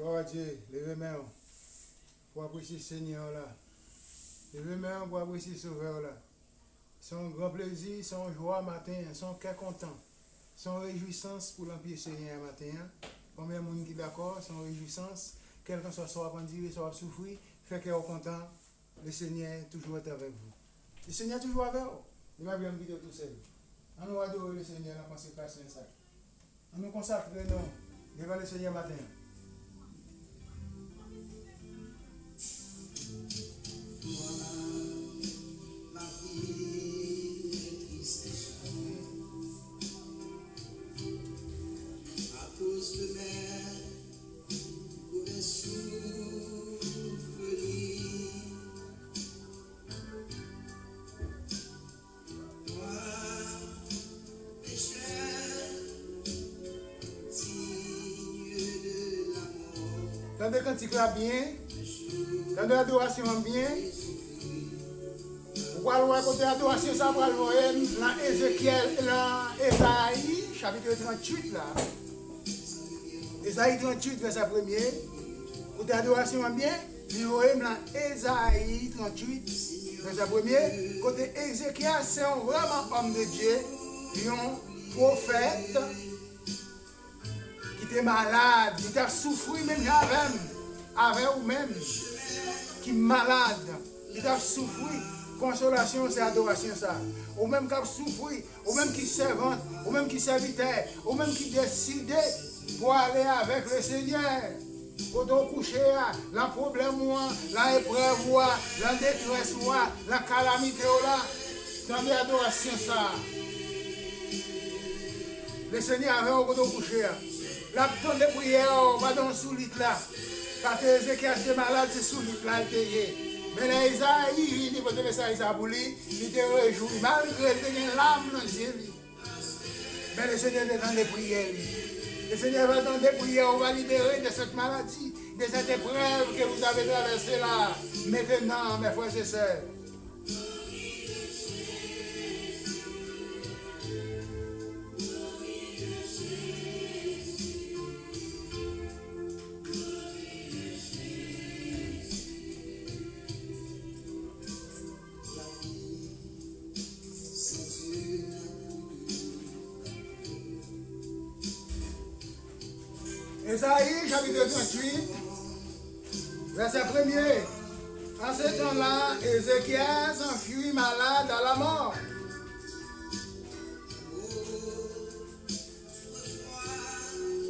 Gloire à Dieu, levez main pour apprécier le Seigneur là. Levez main pour apprécier le Sauveur là. Son grand plaisir, son joie matin, son cœur content, son réjouissance pour l'Empire Seigneur matin. Combien de monde qui est d'accord, son réjouissance, quel que soit soit dire, soit souffrir, fait qu'il est content, le Seigneur toujours est avec vous. Le Seigneur est toujours avec vous. Il va bien vidéo tout seul. On nous adore le Seigneur dans la consécration ça. On nous consacre nous devant le Seigneur matin. Ma vie est triste et sombre à cause de mes mauvais souvenirs. Moi, pécheur, signe de l'amour. Quand le cantique va bien, quand l'adoration bien, vous allez voir côté adoration, ça va le voir dans Ézéchiel, dans Ésaïe, chapitre 38 là. Ésaïe 38, verset 1er. Côté adoration bien, vous voyez dans Ésaïe 38, verset 1er. Côté Ézéchiel, c'est un vraiment homme de Dieu, un prophète qui était malade, qui a souffert même avec vous-même, qui est malade, qui a souffert. Consolation, c'est adoration ça. Ou même qui a souffert, ou même qui servante, ou même qui serviteur, ou même qui décide pour aller avec le Seigneur. Quand on couche, la problème, la épreuve, la détresse, la calamité, dans l'adoration ça. Le Seigneur avait au côté couché. La temps de prière, on va dans le sous-lit là. Parce que Ézéchiel était malade, c'est sous-lit là, mais là, Isaïe, il peut ça, il était réjoui, malgré qu'il y ait une lame dans les yeux. Mais le Seigneur est dans les prières. Le Seigneur va dans les prières, on va libérer de cette maladie, de cette épreuve que vous avez traversée là. Maintenant, mes frères et sœurs. Ésaïe, chapitre 38, verset 1er. En ce temps-là, Ézéchiel s'enfuit malade à la mort.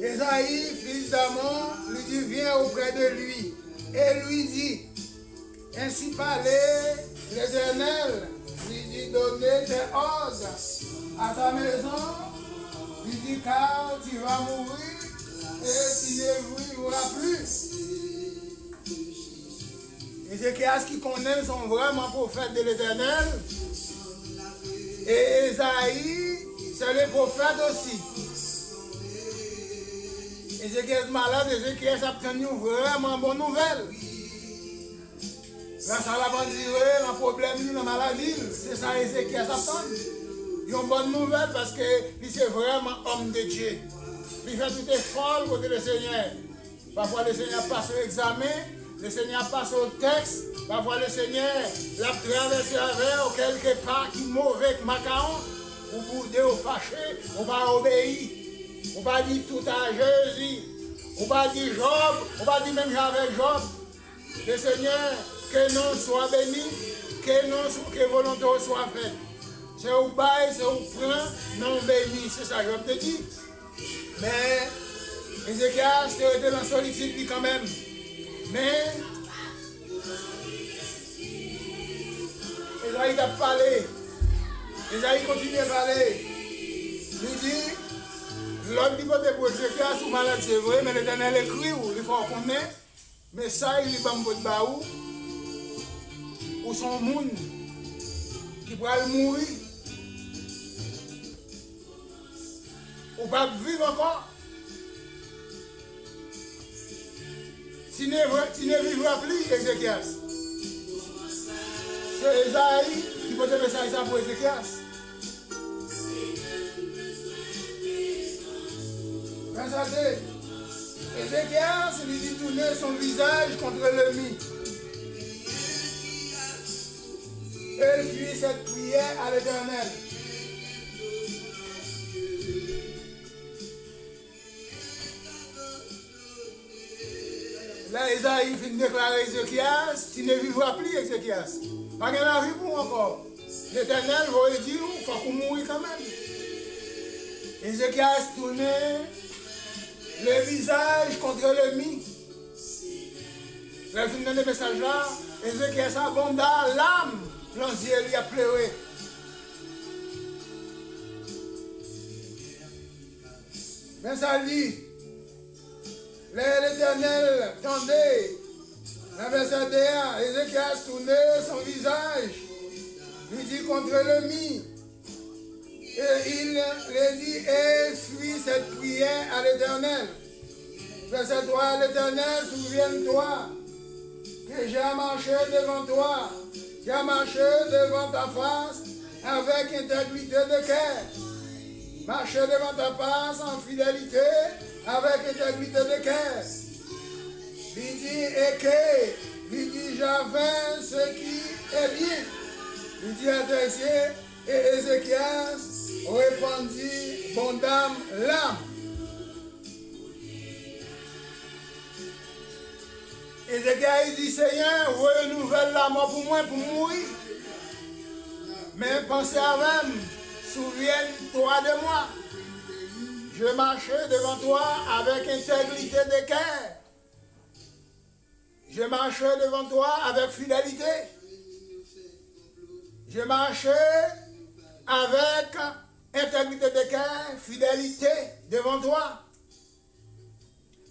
Ésaïe, fils d'Amon, lui dit, viens auprès de lui, et lui dit, ainsi parlait l'Éternel, lui dit, donnez tes ordres à ta maison, lui dit, car tu vas mourir, et tu ne vivras plus. Ézéchias qui connaît sont vraiment prophètes de l'Éternel. Et Ésaïe, c'est le prophète aussi. Ézéchias malade, Ézéchias a obtenu vraiment bonne nouvelle. Grâce à la bandire, le problème, la maladie, c'est ça Ézéchias a obtenu. Ils ont une bonne nouvelle parce que c'est vraiment homme de Dieu. Il fait tout effort côté le Seigneur. Parfois le Seigneur passe au examen, le Seigneur passe au texte, parfois le Seigneur l'a traversé avec quelque part qui est mauvais que Macaon, ou boudé ou fâché, ou pas obéir, ou pas dire tout à Jésus, ou pas dire Job, ou pas dire même avec Job. Le Seigneur, que non soit béni, que volonté soit faite. C'est au bail, c'est au prend, non béni, c'est ça que Job te dit. Mais Ézéchias était dans la solitude quand même. Mais Ésaïe a parlé. Ésaïe continue à parler. Il dit, l'homme dit que pour Ézéchias ou malade, c'est vrai, mais l'Éternel écrit où il faut connaître. Mais ça, il est pas de baou. Ou son monde qui pourra mourir. Ou pas vivre encore. Tu ne vivras plus, Ézéchias. C'est Esaïe qui peut te faire ça pour Ézéchias. Verset Ézéchias, il dit tourner son visage contre l'ennemi. Elle fit cette prière à l'Éternel. Là, Esaïe finit de déclarer Ézéchias, tu ne vivras plus, Ézéchias. Pas qu'il a vu pour encore. L'Éternel va dire, il faut qu'on mourir quand même. Ézéchias tournait le visage contre l'ennemi. Là, il finit de message là, Ézéchias abonda l'âme, l'ange lui a pleuré. Mais ça dit, l'Éternel tendait, la verset 1, Ézéchias tournait son visage, lui dit contre l'ennemi, et il lui dit, et suis cette prière à l'Éternel. Verset 3, l'Éternel, souviens-toi que j'ai marché devant toi, j'ai marché devant ta face avec intégrité de cœur, marché devant ta face en fidélité, avec intégrité de cœur. Il dit, et que, il dit, j'avais ce qui est bien. Il dit à Tessier, et Ézéchias répondit, bon dame, l'âme. Ézéchias dit, Seigneur, renouvelle la mort pour moi, pour mourir. Mais pensez à moi, souviens-toi de moi. Je marchais devant toi avec intégrité de cœur. Je marchais devant toi avec fidélité. Je marchais avec intégrité de cœur, fidélité devant toi.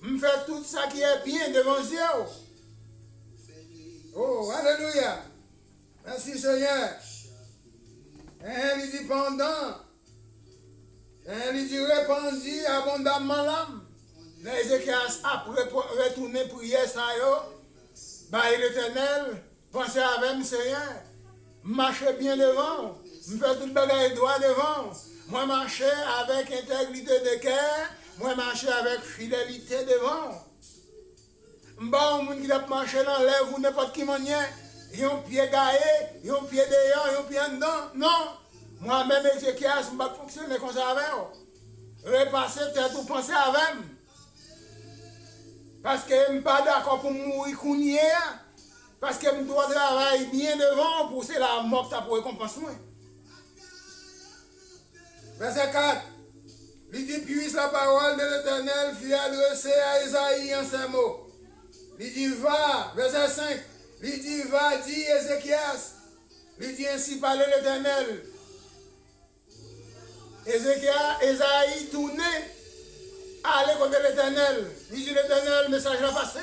Je fais tout ça qui est bien devant Dieu. Oh, alléluia. Merci Seigneur. Et il dit pendant. Il dit répandit abondamment l'âme. Ézéchias après retourner prier ça yo. Bah l'Éternel, pensez avec moi Seigneur. Marchez bien devant. Me fait tout bagaille droit devant. Moi marcher avec intégrité de cœur. Moi marcher avec fidélité devant. M'ba un monde qui a marché dans l'air ou n'importe qui manière. Yon pied gaillé, yon pied dehors, yon pied dedans. Non. Moi-même, Ézéchias, je ne vais pas fonctionner comme ça avec vous. Repasser tête ou penser avec moi. Parce que je ne suis pas d'accord pour mourir kounye. Parce que je dois travailler bien devant pour c'est la mort pour récompenser moi. Verset 4. Il dit, puisse la parole de l'Éternel fut adressée à Esaïe en ces mots. Il dit, va, verset 5. Il dit, va, dit Ézéchias. Il dit, ainsi parle l'Éternel. Esaïe tournait, allait contre l'Éternel. Il dit l'Éternel, le message va passer.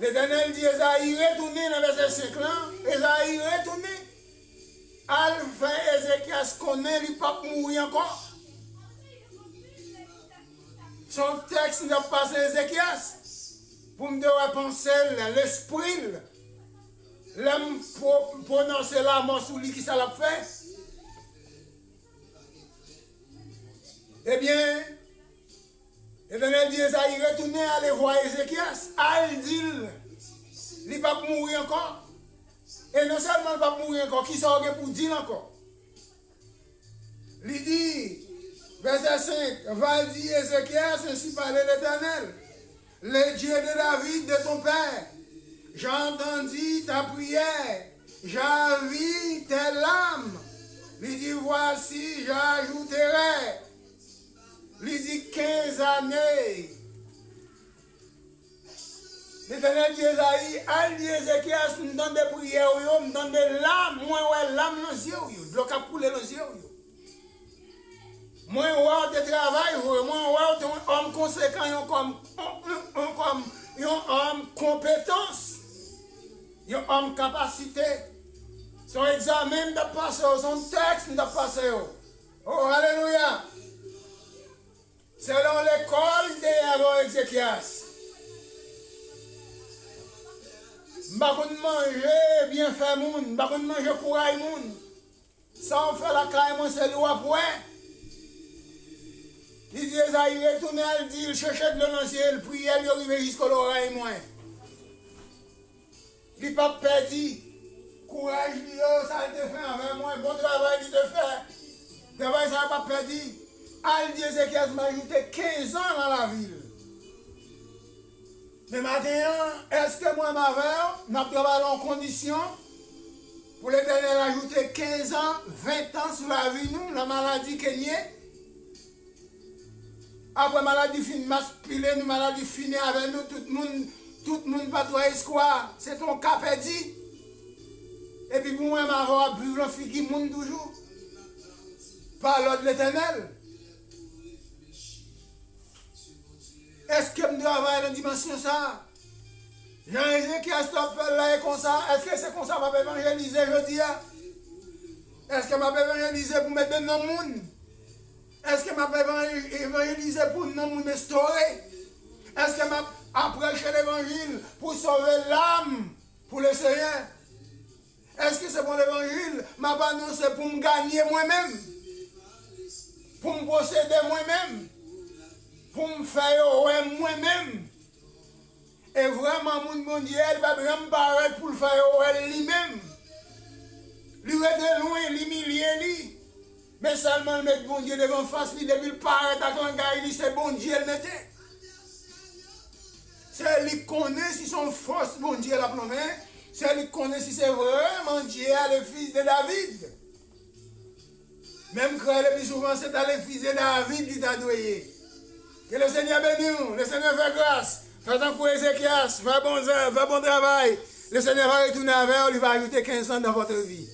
L'Éternel dit Esaïe retourné dans le verset 5 là. Esaïe retourné. Alpha Ézéchias connaît, il ne peut pas mourir encore. Son texte n'a pas passé Ézéchias. Pour me dire penser l'esprit. L'homme prononcer la mort sur lui qui ça l'a fait. Eh bien, l'Éternel dit Esaïe retournez aller voir Ézéchias. Il dit, il ne va pas mourir encore. Et non seulement il ne va pas mourir encore, qui s'en pour dire encore. Il dit, verset 5, va dire Ézéchias, ainsi parle l'Éternel, le Dieu de David, de ton père. J'ai entendu ta prière, j'ai vu tes larmes. Il dit, voici, j'ajouterai. Il dit 15 années. L'Éternel dit Esaïe, al dit Ézéchias, me donne des prières, me donne des larmes, moi ouais larmes dans les yeux, de l'eau qui a coulé dans les yeux. Moi ouais de travail, moi ouais un homme conséquent, comme un homme compétence, un homme capacité. Son examen de passer, son texte de passer. Oh, alléluia. Selon l'école de Ézéchias. Je ne vais pas manger bien fait moun, je ne vais pas manger courage moun. Sans faire la caille, c'est l'eau après. Il dit, Esaïe retourne, il dit, il cherchait de l'ancien, il priait, il arrivait jusqu'à l'oreille, moi. Il n'a pas perdu. Courage, ça a été fait avec moi, bon travail, il te fait. Travail, ça n'a pas perdu. Al dit, Ézéchias m'a ajouté 15 ans dans la ville. Mais maintenant, est-ce que moi, ma mère, n'a travaillé en condition pour l'Éternel ajouter 15 ans, 20 ans sur la vie, nous, la maladie qu'il y a? Après, maladie finie, maspilée, nous, maladie finie avec nous, tout le monde pas toi espoir. C'est ton cas perdu. Et puis, pour moi, ma voix, plus le fille qui monte toujours. Par l'ordre de l'Éternel. Est-ce que je travaille dans la dimension ça? Jean-Ézéchias stop là et comme ça. Est-ce que c'est comme ça que je vais évangéliser aujourd'hui? Est-ce que je vais évangéliser pour mettre dans le monde? Est-ce que je vais évangéliser pour le monde restaurer? Est-ce que je vais prêcher l'évangile pour sauver l'âme pour le Seigneur? Est-ce que c'est pour l'évangile? Je vais annoncer pour me gagner moi-même? Pour me posséder moi-même? Pour me faire moi-même? Et vraiment, mon bon Dieu, il va vraiment paraître pour le faire lui-même. Lui est loin, l'humilier, lui. Mais seulement le mettre bon Dieu devant face, lui, depuis le paraître avec l'engagement, il c'est bon Dieu le mettait. C'est lui qui connaît si son force, bon Dieu l'a plombé. C'est lui qui connaît si c'est vraiment Dieu, le fils de David. Même quand le plus souvent, c'est le fils de David qui t'a doué. Que le Seigneur bénisse nous, le Seigneur fait grâce. Faites un coup Ézéchias, faites bon travail. Le Seigneur va retourner avec vous, il va ajouter 15 ans dans votre vie.